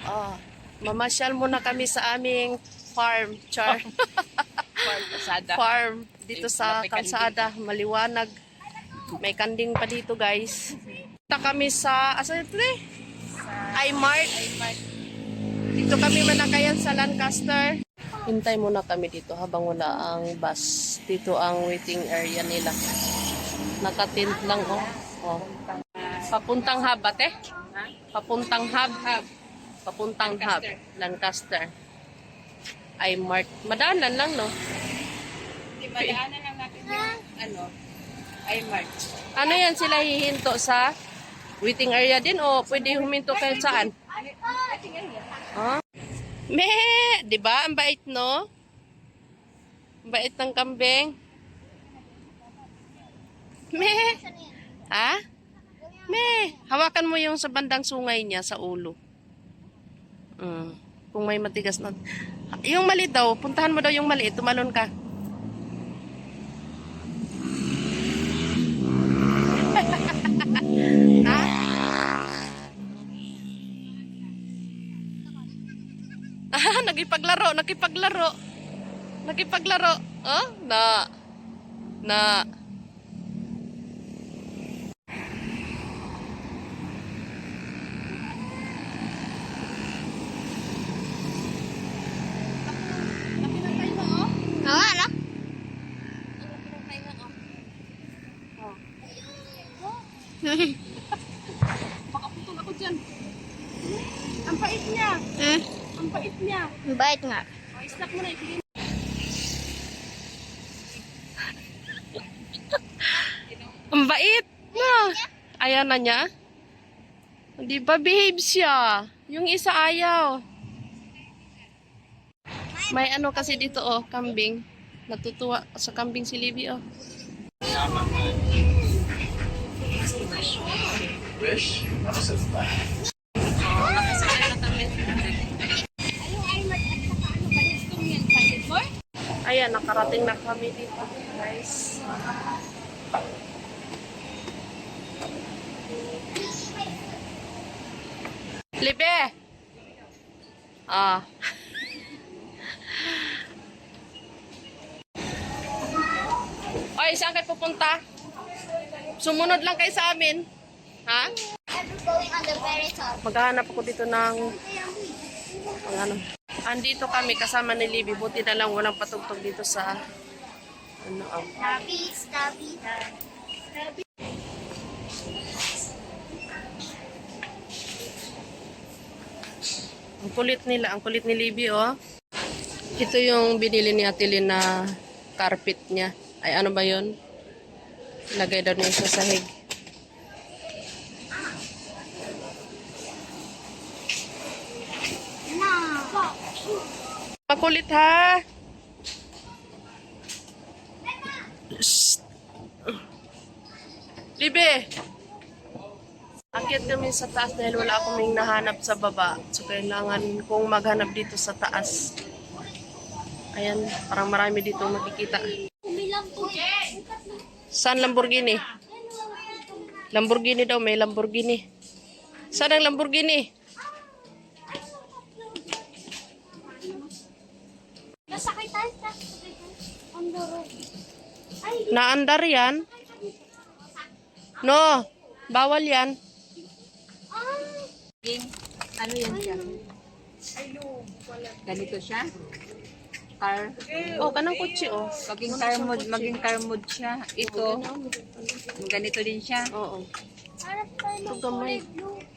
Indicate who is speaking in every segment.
Speaker 1: Oh, mamasyal muna kami sa aming farm, Char.
Speaker 2: Farm Pasada.
Speaker 1: Farm dito sa
Speaker 2: May
Speaker 1: kalsada, maliwanag. May kanding pa dito, guys. Punta kami sa asa ito eh? iMart. Dito kami manakayan sa Lancaster. Hintay muna kami dito habang wala ang bus. Dito ang waiting area nila. Nakatint lang, oh. Oh. Papuntang hub, ate? Papuntang hub. Papuntang hub. Lancaster. iMart. Madaanan lang, no?
Speaker 2: Di ba, daanan lang natin yung iMart.
Speaker 1: Ano yan sila hihinto sa waiting area din o pwede huminto kahit saan? Huh? Me, 'di ba? Ang bait, no? Ang bait ng kambing. Me. Ha? Me, hawakan mo yung sa bandang sungay niya sa ulo. Kung may matigas na. Yung maliit daw, puntahan mo daw yung maliit, tumalon ka. Ha? Ah, nakipaglaro. Oh, na.
Speaker 3: Oo, ano?
Speaker 1: Makaputol ako dyan. Ang pait niya. Ang pait niya.
Speaker 3: Bait nga.
Speaker 1: Snack mo na, ibigay mo. Ang bait. Na. Ayaw na niya. Di ba behave siya? Yung isa ayaw. May ano kasi dito, oh, kambing. Natutuwa sa kambing si Libby, oh.
Speaker 4: Wish?
Speaker 1: Ayan, nakarating na kami dito, guys. Libe! Ah. Oy, saan kayo pupunta? Sumunod lang kayo sa amin. Ha?
Speaker 3: I'm going on the very top.
Speaker 1: Maghahanap ako dito ng ano. Andito kami kasama ni Libby. Buti na lang walang patugtog dito sa ano.
Speaker 3: Tabi.
Speaker 1: Ang kulit nila, ang kulit ni Libby, oh. Ito yung binili ni Ate Lynn na carpet niya. Ay, ano ba yun? Lagay daw niya sa sahig. Makulit, ha? Shh. Libby! Akyat kami sa taas dahil wala akong nahanap sa baba. So, kailangan kong maghanap dito sa taas. Ayan, parang marami dito makikita. Saan Lamborghini? Lamborghini daw, may Lamborghini. Saan ang Lamborghini?
Speaker 3: Nasakay tayo sa Andoro.
Speaker 1: Naandar yan? No, bawal yan.
Speaker 2: Ano yan siya? Ganito siya? Car.
Speaker 1: Oh, kanang kutsi, oh.
Speaker 2: Maging car mode siya. Ito, ganito din siya.
Speaker 1: Oo.
Speaker 3: Harap tayo ng
Speaker 1: Gamay.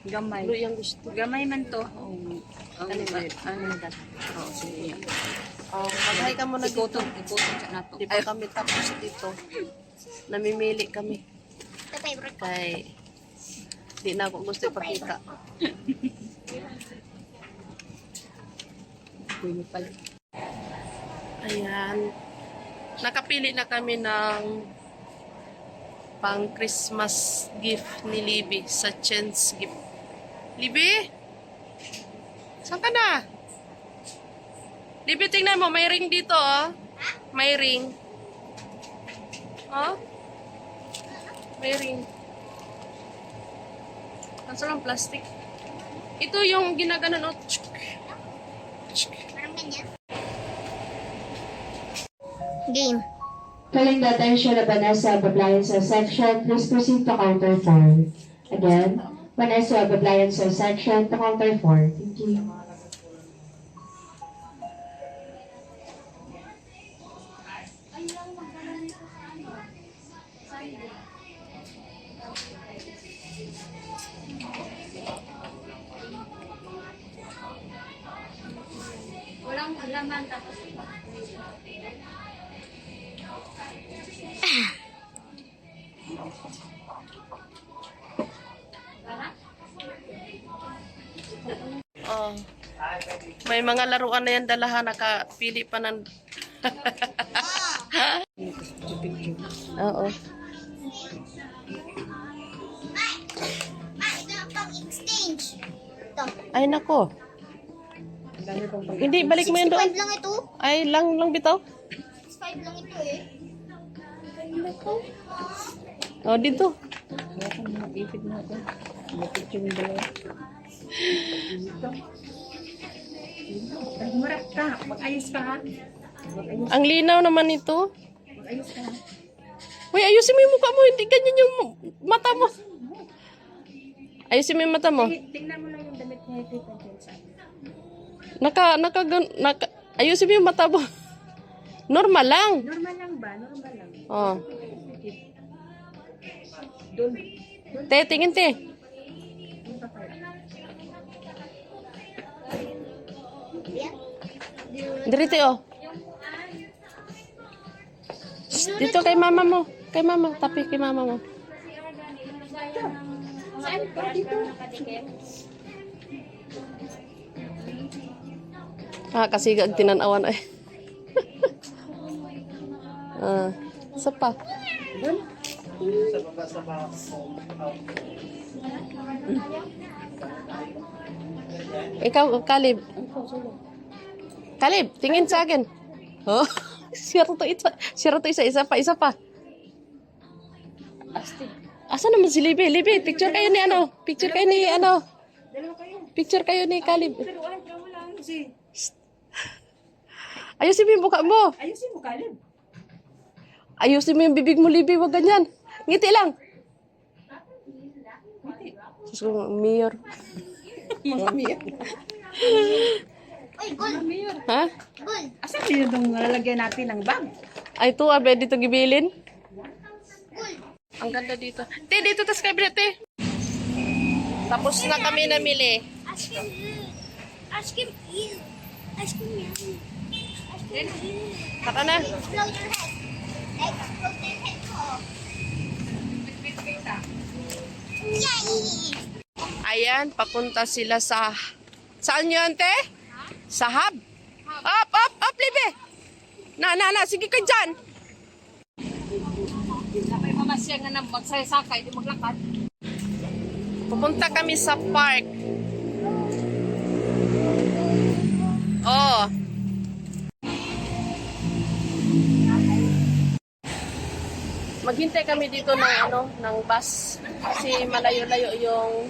Speaker 2: Gamay.
Speaker 1: Blue yung gusto.
Speaker 2: Gamay man to.
Speaker 1: Ano ba?
Speaker 2: Ano ba? Oo, sige.
Speaker 1: Oh, maghay ka muna dito.
Speaker 2: Ikuton siya na to.
Speaker 1: Di ba kami tapos dito? Namimili kami.
Speaker 3: The favorite ko.
Speaker 1: Kay, di na ako gusto ipakita.
Speaker 2: Pwede pala.
Speaker 1: Ayan. Nakapili na kami ng pang Christmas gift ni Libby sa Chance gift. Libby? Saan ka na? Libby, tingnan mo. May ring dito, oh. May ring. Oh? May ring. Kaso lang plastic. Ito yung ginaganon. Oh.
Speaker 3: Parang ganyan. Game.
Speaker 4: Calling the attention of Vanessa of Appliances section, please proceed to counter 4. Again, Vanessa of Appliances section to counter 4. Thank you.
Speaker 3: Walang laman tapos.
Speaker 1: Oh. May mga laruan na yan dalahan, nakapili pa ng... Oo.
Speaker 3: Ito pang exchange. Ito.
Speaker 1: Ay, nako. Hindi, balik mo yun doon.
Speaker 3: 65 lang ito.
Speaker 1: Ay, lang bitaw.
Speaker 3: 65 lang ito eh.
Speaker 1: Oh, dito.
Speaker 2: Ipid na ako. Mapit yung dalawa. Marap ka. Mag-ayos ka ha.
Speaker 1: Ang linaw naman ito.
Speaker 2: Mag-ayos ka ha.
Speaker 1: Uy, ayusin mo yung mukha mo. Hindi ganyan yung mata mo. Ayusin mo yung mata mo.
Speaker 2: Tingnan mo lang yung damit niya ito.
Speaker 1: Ayusin mo yung mata mo. Normal lang.
Speaker 2: Normal lang ba? Normal lang.
Speaker 1: Oh.
Speaker 2: Doon.
Speaker 1: Te, tingin te. Dito oh. Shh, dito kay mama mo. Kay mama. Tapi kay mama mo.
Speaker 2: Saan ka dito?
Speaker 1: Kasi tinanawan ay. Isa pa. Ikaw, Kalib. Kalib, tingin sa akin. Oh, sira to isa pa. Asa naman si Libby? Libby, picture kayo ni ano? Picture kayo ni ano? Picture kayo ni Kalib.
Speaker 2: Pero ay, wala lang si.
Speaker 1: Ayusin mo yung buka mo.
Speaker 2: Ayusin mo, Kalib.
Speaker 1: Ayusin mo yung bibig mo, Libby. Huwag ganyan. Ngiti lang. Sus ko, mayor.
Speaker 3: Uy, gold.
Speaker 1: Ha?
Speaker 3: Gold.
Speaker 2: Asan yun itong lalagyan natin ng bag?
Speaker 1: Ay, ito, abe, dito gibilin.
Speaker 3: Gold.
Speaker 1: Ang ganda dito. Te, dito tas cabinet, te. Tapos na kami namili.
Speaker 3: Ice cream. Ice cream. Ice cream yan. Ice cream.
Speaker 1: Tara na.
Speaker 3: Blow your head. Like, blow your head ko. Yay!
Speaker 1: Ayan, papunta sila sa... Saan yun, te? Sa hub. Up, Libby. Na, sige ka dyan.
Speaker 2: May mamasya nga na magsasakay, di maglakad.
Speaker 1: Pupunta kami sa park. Oh. Maghintay kami dito ng bus kasi malayo-layo yung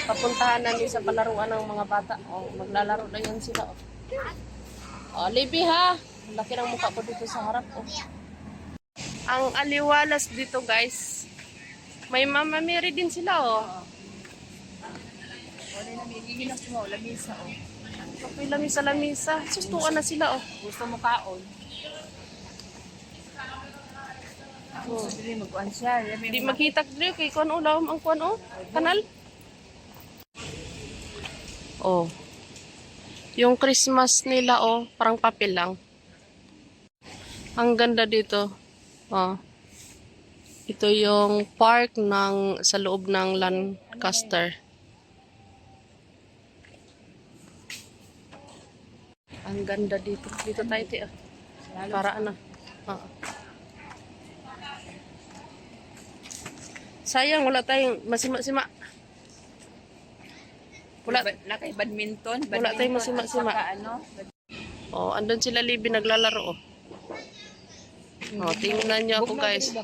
Speaker 1: papuntahan namin sa palaruan ng mga bata. Oh, maglalaro na yan sila. Oh, Libby ha. Laki ng mukha ko dito sa harap. Oh. Ang aliwalas dito, guys. May Mama Mary din sila, oh.
Speaker 2: Wala na, gigilas mo, lamisa, oh.
Speaker 1: Okay, lamisa. Sustukan na sila, oh.
Speaker 2: Gusto mo kaon? Oh, dili mag-uan siya.
Speaker 1: Di maghitak dito kay kuan ulam ang kuan kanal. Oh. Yung Christmas nila parang papel lang. Ang ganda dito. Oh. Ito yung park sa loob ng Lancaster. Ang ganda dito. Dito tayo ti. Para ano. Sayang, wala tayong masima-sima. Wala
Speaker 2: kay badminton.
Speaker 1: Wala tayong masima-sima.
Speaker 2: Ano?
Speaker 1: Oh, andun sila Libby naglalaro. Oh, tingnan niyo ako, guys.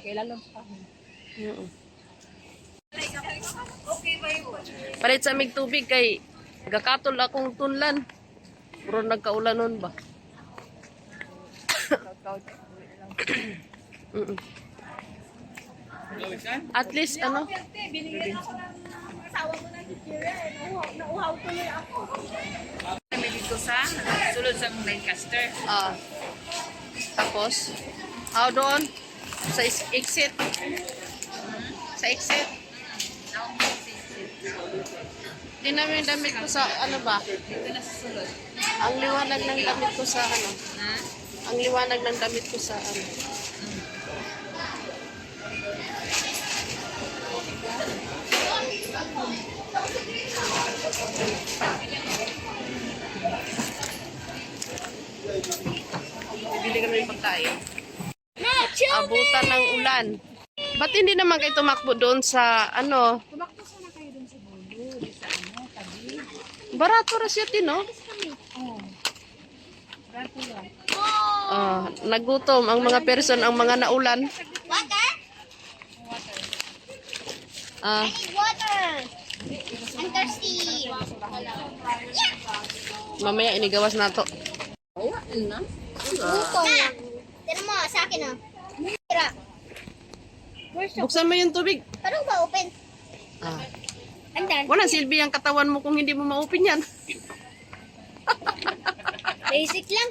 Speaker 1: Palit sa mig tubig kay Gakatol akong tunlan. Pero nagkaulanon ba? Mm-mm. At least ano?
Speaker 2: Kami dito sa sulod sa Lancaster.
Speaker 1: Tapos, doon? Sa exit. Sa exit. Di namin damit ko sa ano ba?
Speaker 2: Dito na sa sulod.
Speaker 1: Ang liwanag ng damit ko sa ano?
Speaker 2: Ha?
Speaker 1: Ang liwanag ng damit ko sa ano? Bibili kami ng pagkain. Abutan ng ulan. Ba't hindi naman kayo tumakbo doon sa ano?
Speaker 2: Tumakbo sana kayo dun sa dulo. Di sa ano, tabi.
Speaker 1: Barato rasyati, no?
Speaker 2: Rato lang.
Speaker 1: Nagutom ang mga person, ang mga naulan.
Speaker 3: Water? I need water. I'm thirsty.
Speaker 1: Mamaya inigawas na to.
Speaker 3: Buko na. Tinan mo, sa akin oh. Tira.
Speaker 1: Buksan mo yung tubig.
Speaker 3: Paano ba open? I'm done.
Speaker 1: Walang silbi ang katawan mo kung hindi mo ma-open yan.
Speaker 3: Basic lang.